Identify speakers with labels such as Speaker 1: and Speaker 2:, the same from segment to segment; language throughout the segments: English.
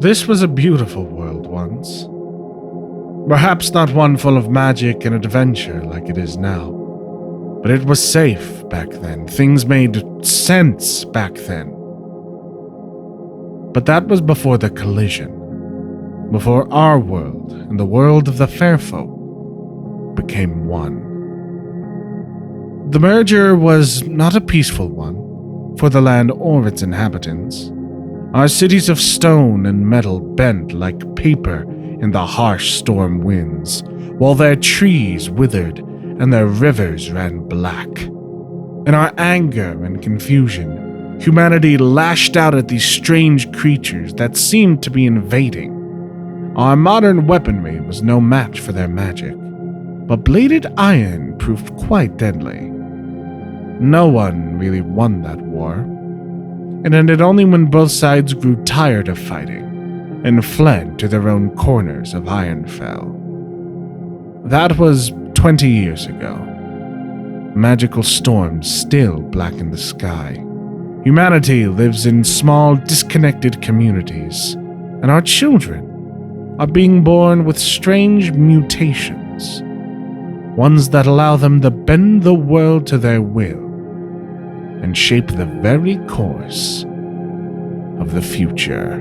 Speaker 1: This was a beautiful world once. Perhaps not one full of magic and adventure like it is now. But it was safe back then. Things made sense back then. But that was before the collision. Before our world and the world of the fair folk became one. The merger was not a peaceful one for the land or its inhabitants. Our cities of stone and metal bent like paper in the harsh storm winds, while their trees withered and their rivers ran black. In our anger and confusion, humanity lashed out at these strange creatures that seemed to be invading. Our modern weaponry was no match for their magic, but bladed iron proved quite deadly. No one really won that war. It ended only when both sides grew tired of fighting and fled to their own corners of Ironfell. That was 20 years ago. Magical storms still blacken the sky. Humanity lives in small, disconnected communities, and our children are being born with strange mutations, ones that allow them to bend the world to their will and shape the very course of the future.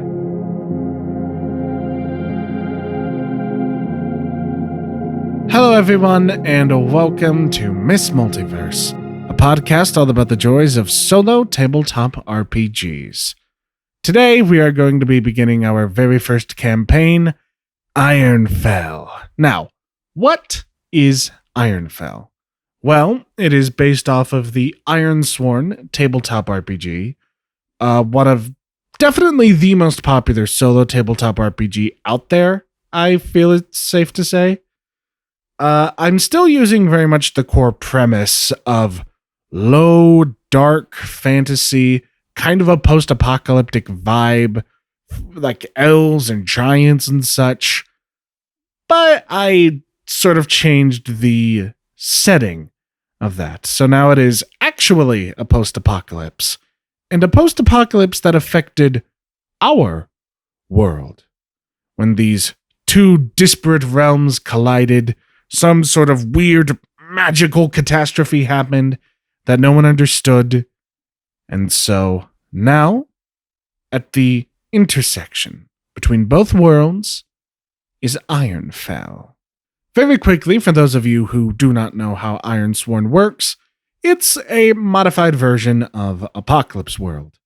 Speaker 1: Hello everyone, and welcome to Miss Multiverse, a podcast all about the joys of solo tabletop RPGs. Today we are going to be beginning our very first campaign, Ironfell. Now, what is Ironfell? Well, it is based off of the Ironsworn tabletop RPG, one of definitely the most popular solo tabletop RPG out there, I feel it's safe to say. I'm still using very much the core premise of low, dark fantasy, kind of a post-apocalyptic vibe, like elves and giants and such. But I sort of changed the setting of that. So now it is actually a post-apocalypse, and a post-apocalypse that affected our world. When these two disparate realms collided, some sort of weird magical catastrophe happened that no one understood. And so now, at the intersection between both worlds, is Ironfell. Very quickly, for those of you who do not know how Ironsworn works, it's a modified version of Apocalypse World.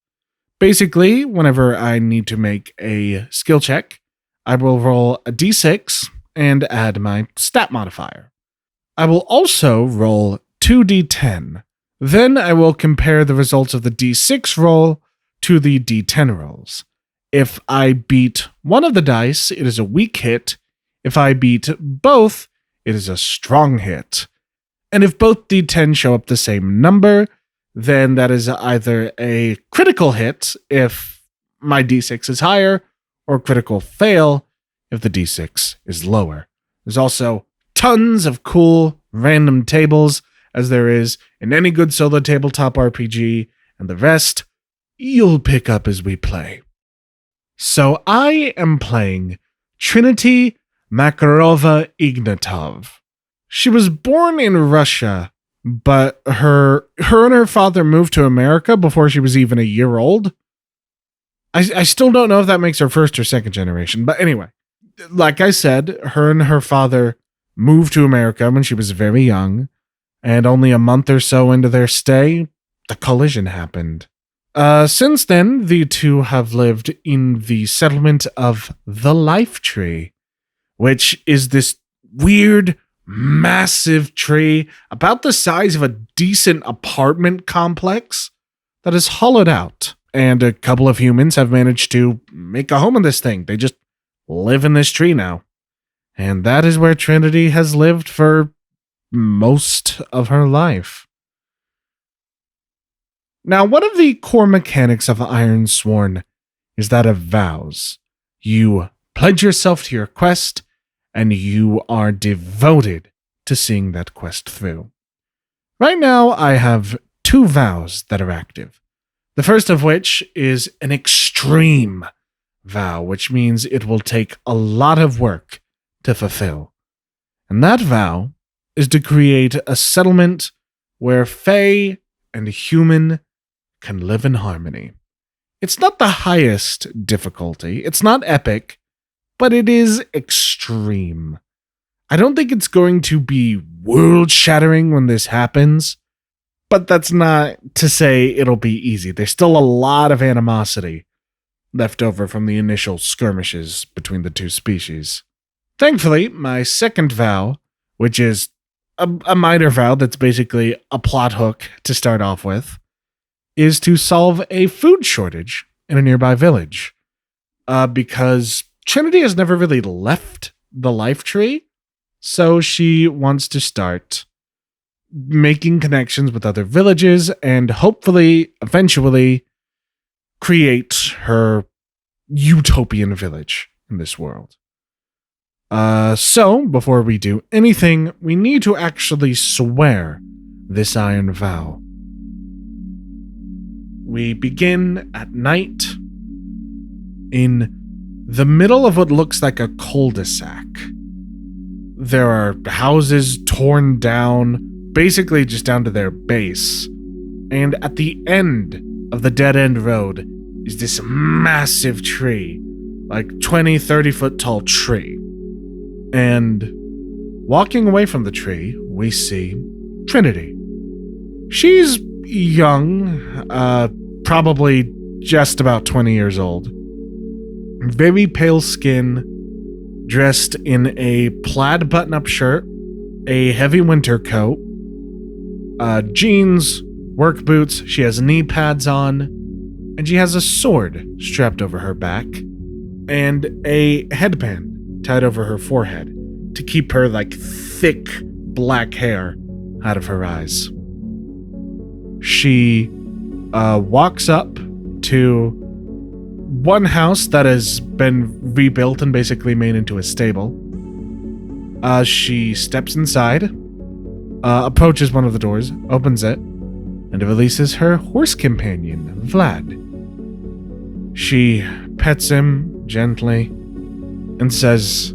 Speaker 1: Basically, whenever I need to make a skill check, I will roll a d6 and add my stat modifier. I will also roll 2d10. Then I will compare the results of the d6 roll to the d10 rolls. If I beat one of the dice, it is a weak hit. If I beat both, it is a strong hit. And if both d10 show up the same number, then that is either a critical hit if my d6 is higher, or critical fail if the d6 is lower. There's also tons of cool random tables, as there is in any good solo tabletop RPG, and the rest you'll pick up as we play. So I am playing Trinity Ignatov. She was born in Russia, but her and her father moved to America before she was even a year old. I still don't know if that makes her first or second generation, but anyway. Like I said, her and her father moved to America when she was very young, and only a month or so into their stay, the collision happened. Since then, the two have lived in the settlement of the Life Tree, which is this weird, massive tree about the size of a decent apartment complex that is hollowed out. And a couple of humans have managed to make a home in this thing. They just live in this tree now. And that is where Trinity has lived for most of her life. Now, one of the core mechanics of Ironsworn is that of vows. You pledge yourself to your quest, and you are devoted to seeing that quest through. Right now, I have 2 vows that are active. The first of which is an extreme vow, which means it will take a lot of work to fulfill. And that vow is to create a settlement where Fae and human can live in harmony. It's not the highest difficulty, it's not epic, but it is extreme. I don't think it's going to be world-shattering when this happens, but that's not to say it'll be easy. There's still a lot of animosity left over from the initial skirmishes between the two species. Thankfully, my second vow, which is a minor vow that's basically a plot hook to start off with, is to solve a food shortage in a nearby village. Because Trinity has never really left the life tree, so she wants to start making connections with other villages and hopefully, eventually, create her utopian village in this world. So, before we do anything, we need to actually swear this iron vow. We begin at night in the middle of what looks like a cul-de-sac. There are houses torn down, basically just down to their base. And at the end of the dead-end road is this massive tree, like 20, 30-foot tall tree. And walking away from the tree, we see Trinity. She's young, probably just about 20 years old. Very pale skin, dressed in a plaid button-up shirt, a heavy winter coat, jeans, work boots, she has knee pads on, and she has a sword strapped over her back, and a headband tied over her forehead to keep her, thick black hair out of her eyes. She walks up to one house that has been rebuilt and basically made into a stable. She steps inside, approaches one of the doors, opens it, and releases her horse companion, Vlad. She pets him gently and says,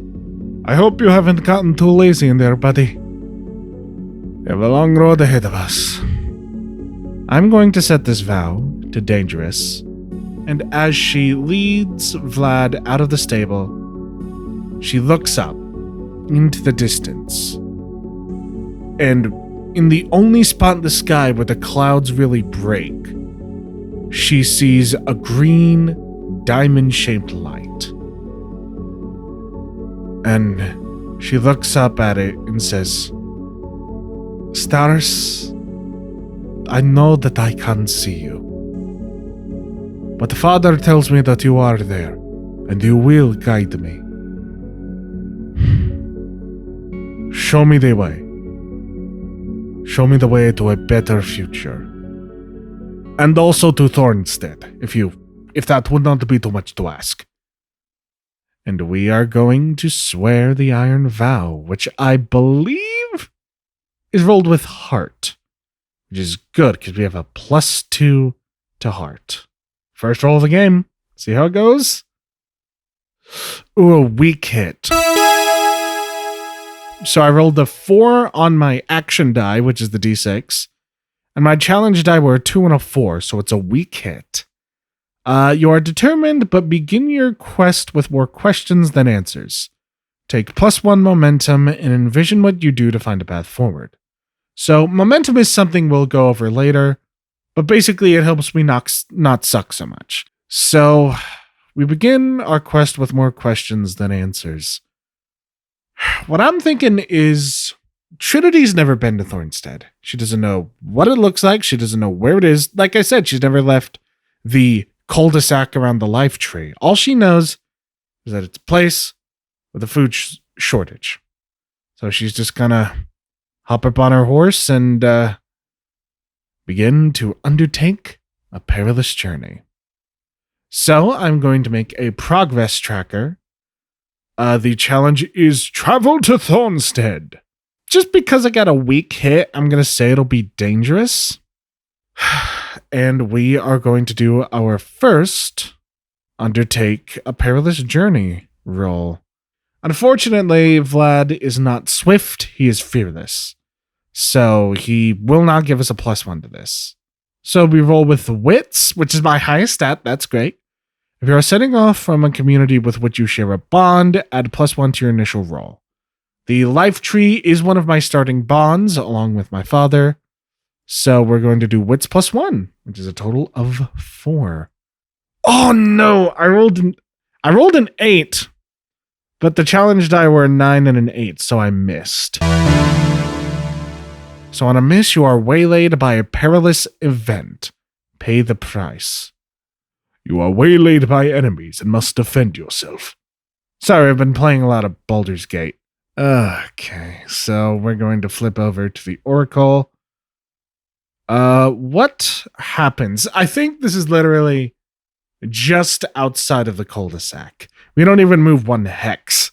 Speaker 1: "I hope you haven't gotten too lazy in there, buddy. We have a long road ahead of us." I'm going to set this vow to dangerous, and as she leads Vlad out of the stable, she looks up into the distance. And in the only spot in the sky where the clouds really break, she sees a green, diamond-shaped light. And she looks up at it and says, "Stars, I know that I can't see you. But the Father tells me that you are there, and you will guide me. Show me the way. Show me the way to a better future. And also to Thornstead, if that would not be too much to ask." And we are going to swear the iron vow, which I believe is rolled with heart, which is good because we have a +2 to heart. First roll of the game. See how it goes? Ooh, a weak hit. So I rolled a 4 on my action die, which is the d6, and my challenge die were a 2 and a 4, so it's a weak hit. You are determined, but begin your quest with more questions than answers. Take +1 momentum and envision what you do to find a path forward. So momentum is something we'll go over later, but basically it helps me not suck so much. So we begin our quest with more questions than answers. What I'm thinking is Trinity's never been to Thornstead. She doesn't know what it looks like. She doesn't know where it is. Like I said, she's never left the cul-de-sac around the life tree. All she knows is that it's a place with a food shortage. So she's just gonna hop up on her horse and begin to undertake a perilous journey. So I'm going to make a progress tracker. The challenge is travel to Thornstead. Just because I got a weak hit, I'm going to say it'll be dangerous. And we are going to do our first undertake a perilous journey roll. Unfortunately, Vlad is not swift, he is fearless. So he will not give us a +1 to this. So we roll with the wits, which is my highest stat. That's great. If you are setting off from a community with which you share a bond, add +1 to your initial roll. The life tree is one of my starting bonds, along with my father. So we're going to do wits +1, which is a total of 4. Oh no! I rolled an 8, but the challenge die were a 9 and an 8, so I missed. So on a miss, you are waylaid by a perilous event. Pay the price. You are waylaid by enemies and must defend yourself. Sorry, I've been playing a lot of Baldur's Gate. Okay, so we're going to flip over to the Oracle. What happens? I think this is literally just outside of the cul-de-sac. We don't even move 1 hex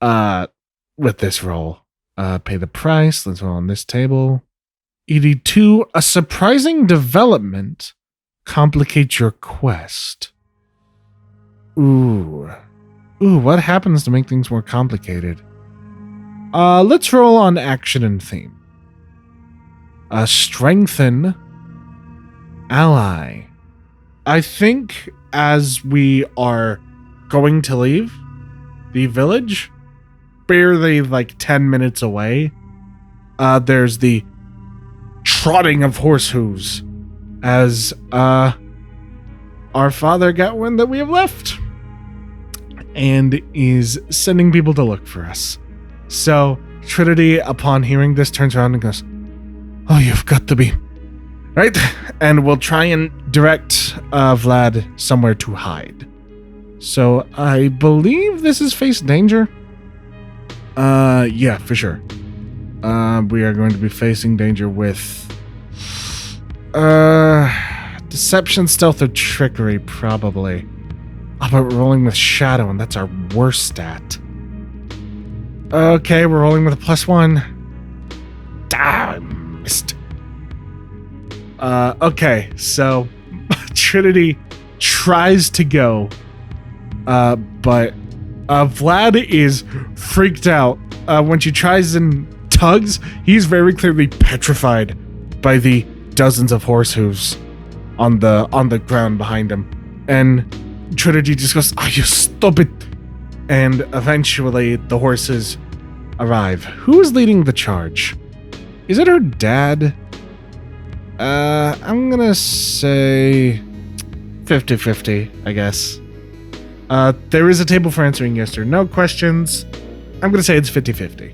Speaker 1: with this roll. Pay the price. Let's roll on this table. ED2, a surprising development complicates your quest. Ooh, what happens to make things more complicated? Let's roll on action and theme. Strengthen ally. I think as we are going to leave the village, barely like 10 minutes away, there's the trotting of horse hooves as our father got wind that we have left and is sending people to look for us. So Trinity, upon hearing this, turns around and goes, "Oh, you've got to be right," and we'll try and direct Vlad somewhere to hide. So I believe this is face danger. Yeah, for sure. We are going to be facing danger with deception, stealth, or trickery, probably. Oh, but we're rolling with shadow, and that's our worst stat. Okay, we're rolling with a +1. Damn, missed. Okay, so Trinity tries to go, but Vlad is freaked out. When she tries and tugs, he's very clearly petrified by the dozens of horse hooves on the ground behind him. And Trinity just goes, "Oh, you stupid!" And eventually the horses arrive. Who is leading the charge? Is it her dad? I'm gonna say 50-50, I guess. There is a table for answering yes or no questions. I'm gonna say it's 50-50.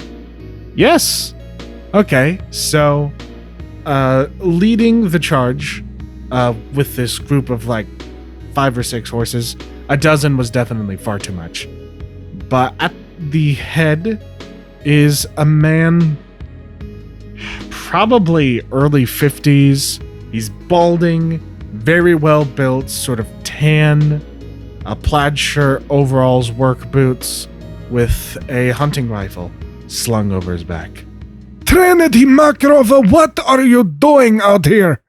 Speaker 1: Yes! Okay, so leading the charge with this group of like 5 or 6 horses, a dozen was definitely far too much. But at the head is a man, probably early 50s. He's balding, very well built, sort of tan, a plaid shirt, overalls, work boots, with a hunting rifle slung over his back. "Trinity Makarova, what are you doing out here?"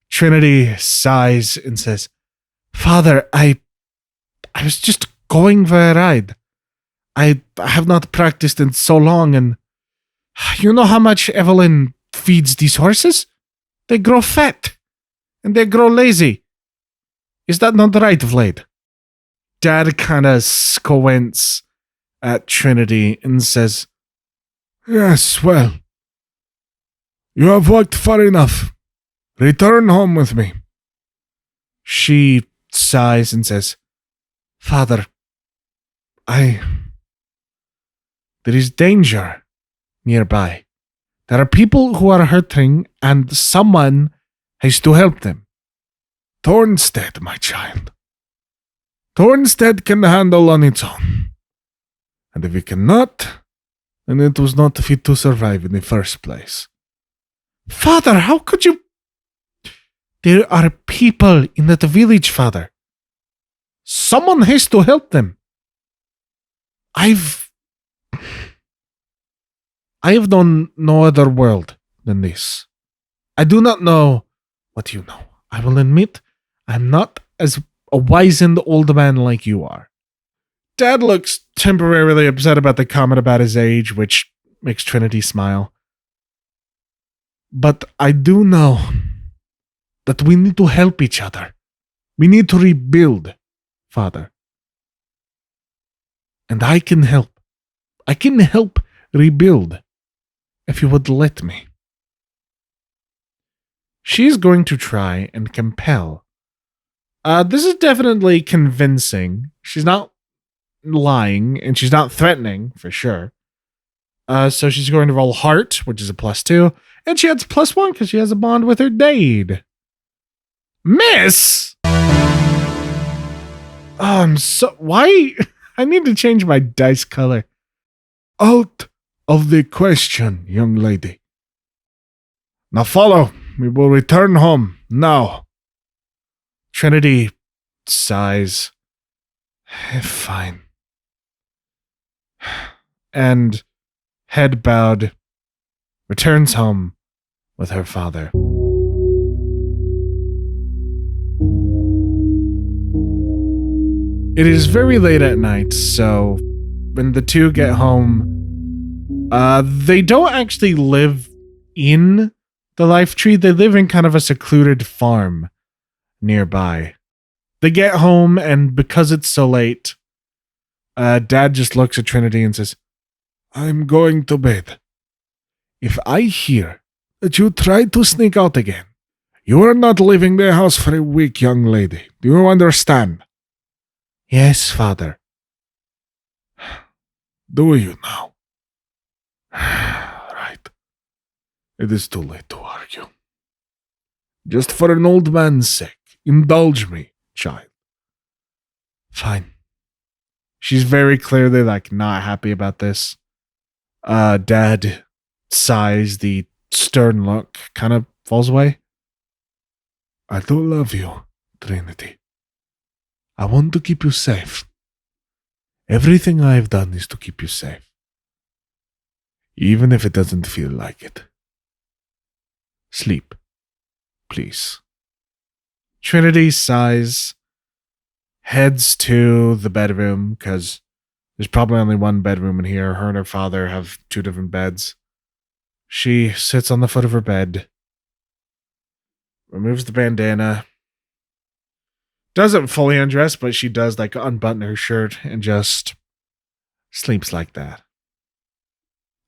Speaker 1: Trinity sighs and says, "Father, I was just going for a ride. I have not practiced in so long, and you know how much Evelyn feeds these horses? They grow fat, and they grow lazy. Is that not right, Vlad?" Dad kind of squints at Trinity and says, "Yes, well, you have walked far enough. Return home with me." She sighs and says, "Father, there is danger nearby. There are people who are hurting, and someone has to help them." "Thornstead, my child. Thornstead can handle on its own. And if it cannot, then it was not fit to survive in the first place." "Father, how could you?" "There are people in that village, Father. Someone has to help them. I have known no other world than this. I do not know what you know. I will admit I'm not as a wizened old man like you are. Dad looks temporarily upset about the comment about his age, which makes Trinity smile. But I do know that we need to help each other. We need to rebuild, Father. And I can help. I can help rebuild, if you would let me. She's going to try and compel. This is definitely convincing. She's not lying, and she's not threatening, for sure. So she's going to roll heart, which is a +2, and she adds +1 because she has a bond with her Dade. Miss! Why? I need to change my dice color. Out of the question, young lady. Now follow. We will return home now. Trinity sighs. Fine. And, head bowed, returns home with her father. It is very late at night, so when the two get home, they don't actually live in the life tree. They live in kind of a secluded farm nearby. They get home, and because it's so late, Dad just looks at Trinity and says, I'm going to bed. If I hear that you try to sneak out again, you are not leaving the house for a week, young lady. Do you understand? Yes, Father. Do you now? Right. It is too late to argue. Just for an old man's sake, indulge me, child. Fine. She's very clearly, not happy about this. Dad sighs, the stern look kind of falls away. I do love you, Trinity. I want to keep you safe. Everything I've done is to keep you safe. Even if it doesn't feel like it. Sleep, please. Trinity sighs, heads to the bedroom, because there's probably only one bedroom in here. Her and her father have 2 different beds. She sits on the foot of her bed, removes the bandana, doesn't fully undress, but she does unbutton her shirt and just sleeps like that.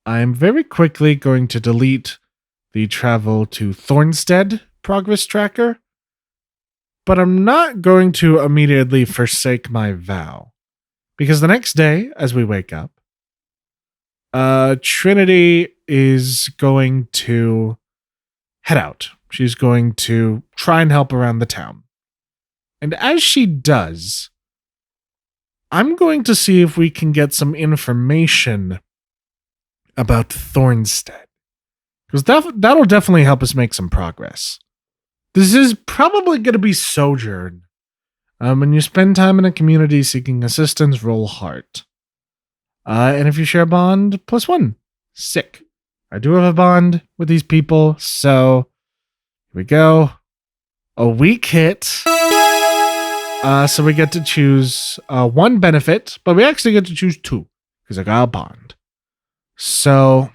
Speaker 1: I'm very quickly going to delete the travel to Thornstead progress tracker, but I'm not going to immediately forsake my vow. Because the next day, as we wake up, Trinity is going to head out. She's going to try and help around the town. And as she does, I'm going to see if we can get some information about Thornstead. Because that'll definitely help us make some progress. This is probably going to be Sojourn. When you spend time in a community seeking assistance, roll heart. And if you share a bond, +1. Sick. I do have a bond with these people, so here we go. A weak hit. So we get to choose 1 benefit, but we actually get to choose 2 because I got a bond. So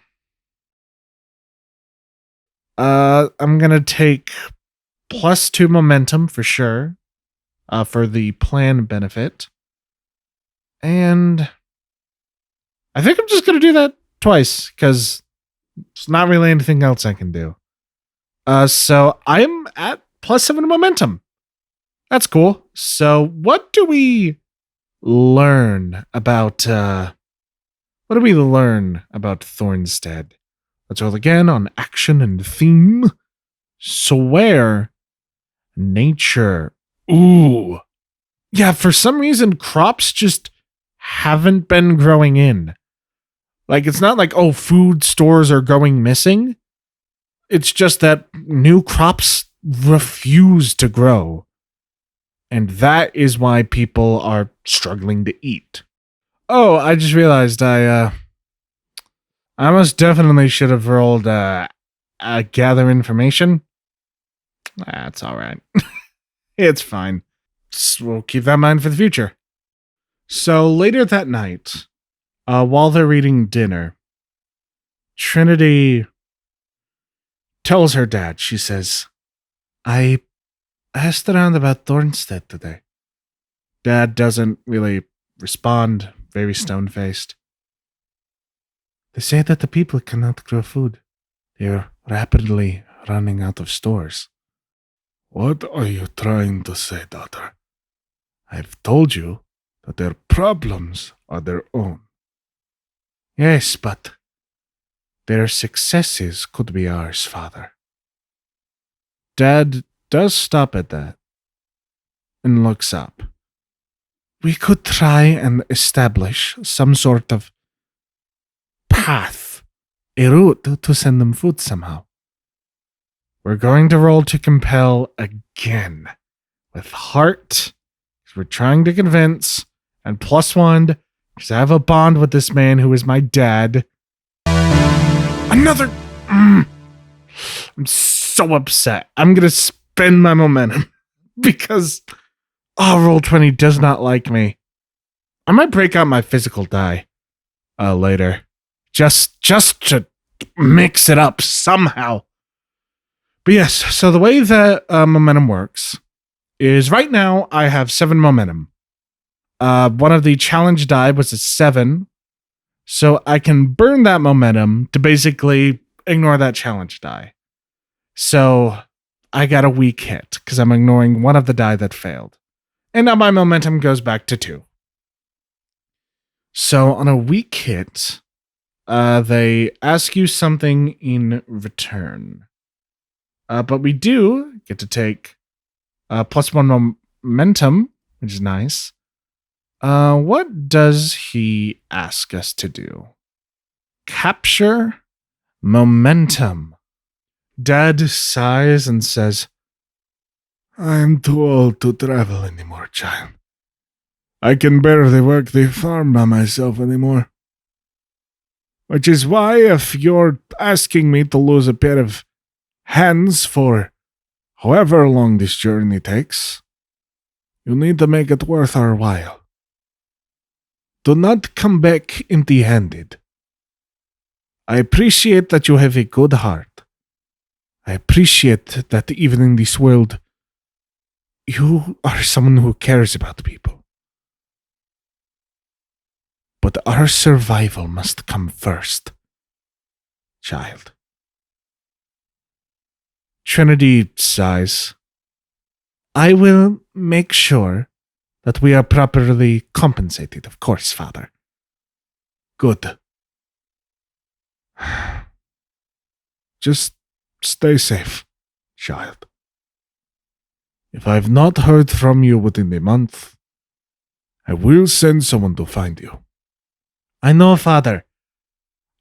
Speaker 1: I'm going to take +2 momentum for sure for the plan benefit. And I think I'm just going to do that twice because there's not really anything else I can do. So I'm at +7 momentum. That's cool. So what do we learn about Thornstead? Let's roll again on action and theme. Swear. Nature. Ooh. Yeah, for some reason, crops just haven't been growing in. It's not like, food stores are going missing. It's just that new crops refuse to grow. And that is why people are struggling to eat. Oh, I just realized I most definitely should have rolled gather information. That's all right. It's fine. we'll keep that in mind for the future. So later that night, while they're eating dinner, Trinity tells her dad, she says, I asked around about Thornstead today. Dad doesn't really respond, very stone-faced. They say that the people cannot grow food. They're rapidly running out of stores. What are you trying to say, daughter? I've told you that their problems are their own. Yes, but their successes could be ours, father. Dad does stop at that and looks up. We could try and establish some sort of path, a route to send them food somehow. We're going to roll to compel again with heart, because we're trying to convince, and +1, because I have a bond with this man who is my dad. Another. I'm so upset. I'm going to spend my momentum because Roll20 does not like me. I might break out my physical die later. Just to mix it up somehow. But yes, so the way that momentum works is right now I have 7 momentum. One of the challenge die was a 7. So I can burn that momentum to basically ignore that challenge die. So I got a weak hit because I'm ignoring one of the die that failed. And now my momentum goes back to 2. So on a weak hit, they ask you something in return. But we do get to take +1 momentum, which is nice. What does he ask us to do? Capture momentum. Dad sighs and says, I'm too old to travel anymore, child. I can barely work the farm by myself anymore. Which is why if you're asking me to lose a pair of hands for however long this journey takes, you need to make it worth our while. Do not come back empty-handed. I appreciate that you have a good heart. I appreciate that even in this world, you are someone who cares about people. But our survival must come first, child. Trinity sighs. I will make sure that we are properly compensated, of course, father. Good. Just stay safe, child. If I've not heard from you within a month, I will send someone to find you. I know, father.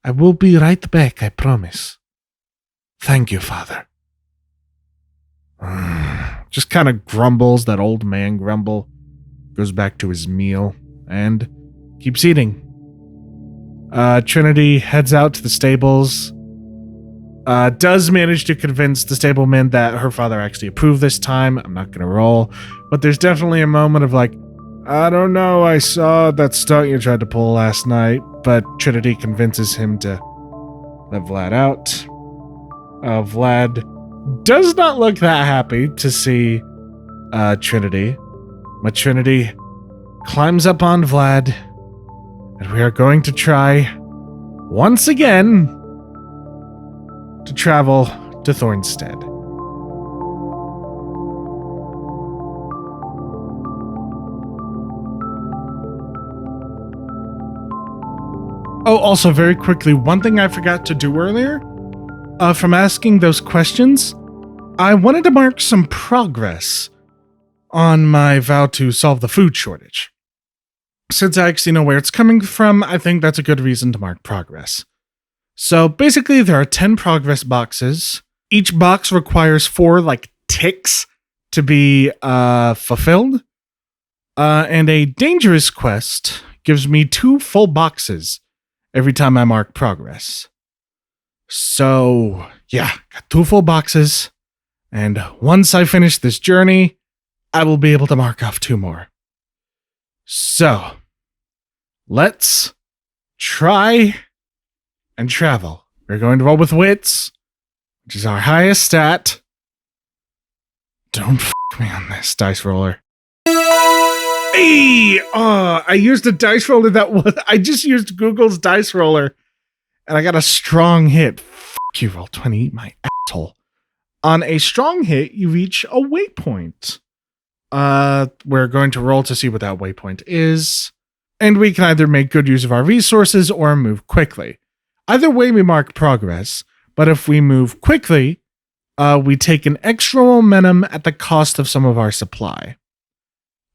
Speaker 1: I will be right back, I promise. Thank you, father. Just kind of grumbles, that old man grumble. Goes back to his meal and keeps eating. Trinity heads out to the stables. Does manage to convince the stableman that her father actually approved this time. I'm not going to roll. But there's definitely a moment of like, I don't know, I saw that stunt you tried to pull last night. But Trinity convinces him to let Vlad out. Vlad does not look that happy to see Trinity. But Trinity climbs up on Vlad. And we are going to try, once again, to travel to Thornstead. Oh, also very quickly, one thing I forgot to do earlier, from asking those questions, I wanted to mark some progress on my vow to solve the food shortage. Since I actually know where it's coming from, I think that's a good reason to mark progress. So basically, there are 10 progress boxes. Each box requires 4 ticks to be fulfilled. And a dangerous quest gives me 2 full boxes every time I mark progress. So, yeah, got 2 full boxes. And once I finish this journey, I will be able to mark off 2 more. So, let's try and travel. We're going to roll with wits, which is our highest stat. Don't f*** me on this dice roller. Hey! I used a dice roller I just used Google's dice roller, and I got a strong hit. F*** you, Roll20, eat my asshole. On a strong hit, you reach a waypoint. We're going to roll to see what that waypoint is, and we can either make good use of our resources or move quickly. Either way, we mark progress, but if we move quickly, we take an extra momentum at the cost of some of our supply.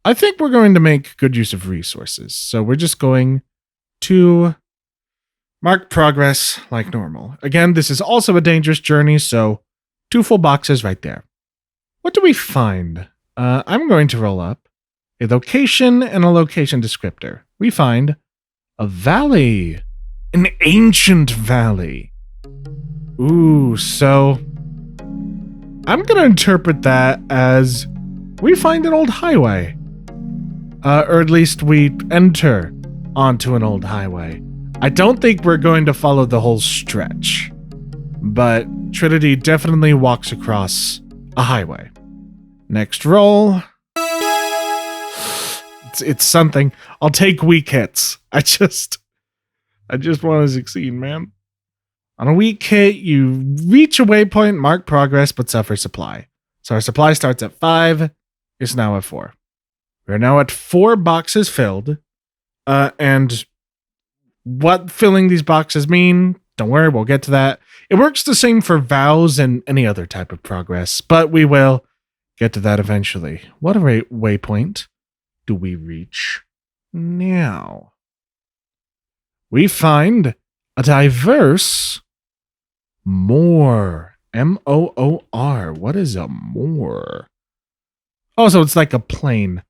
Speaker 1: I think we're going to make good use of resources, so we're just going to mark progress like normal. Again, this is also a dangerous journey, so 2 full boxes right there. What do we find? I'm going to roll up a location and a location descriptor. We find a valley, an ancient valley. Ooh, so I'm going to interpret that as we find an old highway. Or at least we enter onto an old highway. I don't think we're going to follow the whole stretch, but Trinity definitely walks across a highway. Next roll. It's something. I'll take weak hits. I just want to succeed, man. On a weak hit, you reach a waypoint, mark progress, but suffer supply. So our supply starts at 5. It's now at 4. We're now at 4 boxes filled. And what filling these boxes mean, don't worry, we'll get to that. It works the same for vows and any other type of progress, but we will get to that eventually. What waypoint do we reach now? We find a diverse moor. M-O-O-R. What is a moor? Oh, so it's like a plain,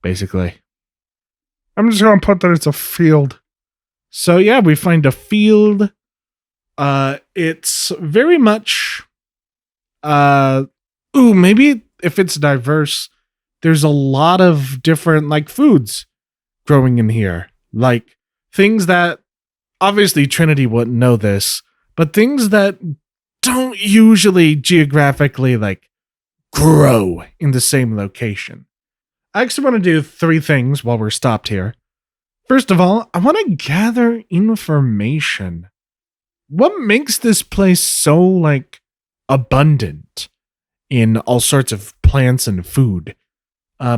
Speaker 1: basically. I'm just going to put that it's a field. So yeah, we find a field. It's very much, maybe if it's diverse, there's a lot of different like foods growing in here. Like things that obviously Trinity wouldn't know this, but things that don't usually geographically like grow in the same location. I actually want to do 3 things while we're stopped here. First of all, I want to gather information. What makes this place so like abundant in all sorts of plants and food?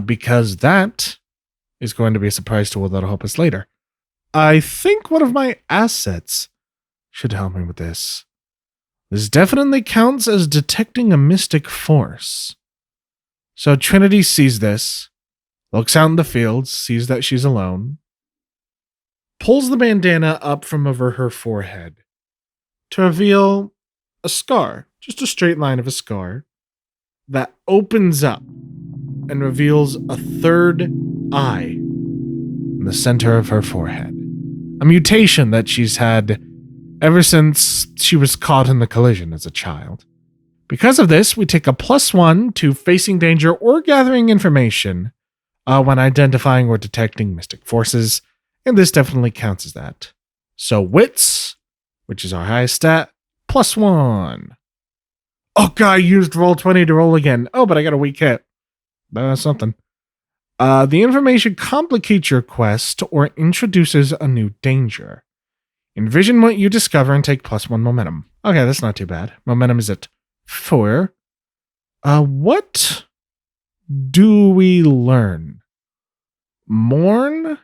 Speaker 1: Because that is going to be a surprise tool that'll help us later. I think one of my assets should help me with this. This definitely counts as detecting a mystic force. So Trinity sees this, looks out in the fields, sees that she's alone, pulls the bandana up from over her forehead to reveal a scar, just a straight line of a scar, that opens up and reveals a 3rd eye in the center of her forehead. A mutation that she's had ever since she was caught in the collision as a child. Because of this, we take a +1 to facing danger or gathering information when identifying or detecting mystic forces, and this definitely counts as that. So wits, which is our highest stat, +1. Oh god, I used Roll20 to roll again. Oh, but I got a weak hit. Something. The information complicates your quest or introduces a new danger. Envision what you discover and take +1 momentum. Okay, that's not too bad. Momentum is at 4. What do we learn? Mourn?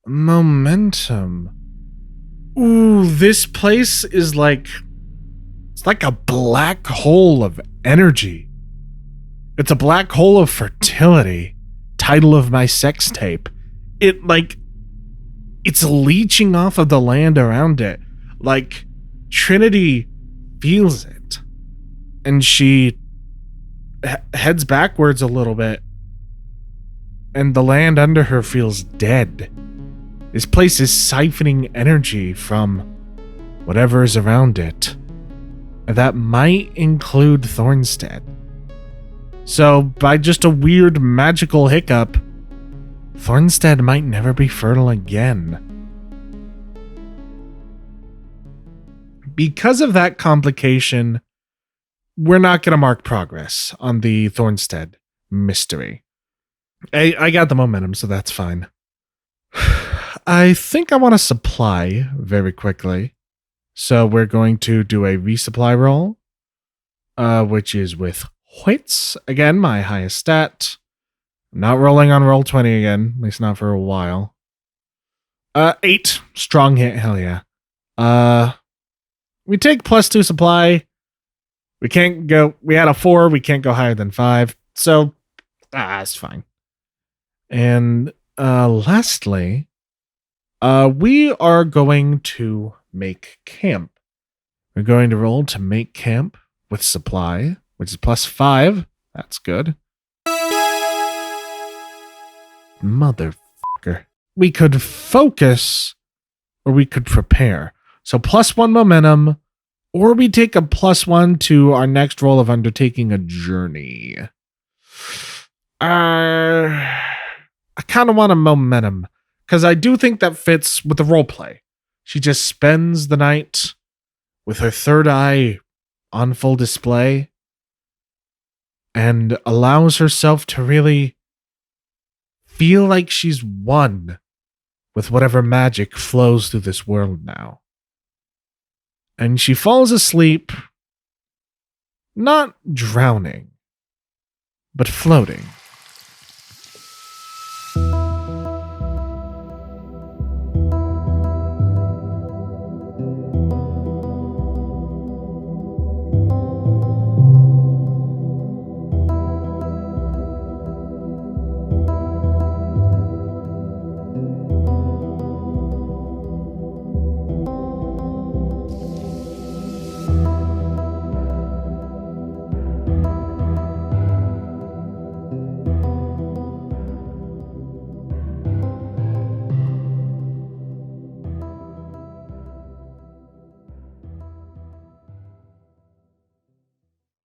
Speaker 1: Momentum. Ooh, this place is like... It's like a black hole of energy. It's a black hole of fertility. Title of my sex tape. It's leeching off of the land around it. Like, Trinity feels it. And she heads backwards a little bit. And the land under her feels dead. This place is siphoning energy from whatever is around it. That might include Thornstead. So, by just a weird magical hiccup, Thornstead might never be fertile again. Because of that complication, we're not going to mark progress on the Thornstead mystery. I got the momentum, so that's fine. I think I want to supply very quickly. So we're going to do a resupply roll, which is with Hoyts. Again, my highest stat. I'm not rolling on roll 20 again, at least not for a while. 8. Strong hit, hell yeah. We take +2 supply. We can't go, we had a 4, we can't go higher than 5. So, it's fine. And lastly, we are going to make camp. We're going to roll to make camp with supply, which is +5. That's good. Motherfucker. We could focus or we could prepare. So +1 momentum, or we take a +1 to our next roll of undertaking a journey. I kind of want a momentum, because I do think that fits with the roleplay. She just spends the night with her third eye on full display and allows herself to really feel like she's one with whatever magic flows through this world now. And she falls asleep, not drowning, but floating.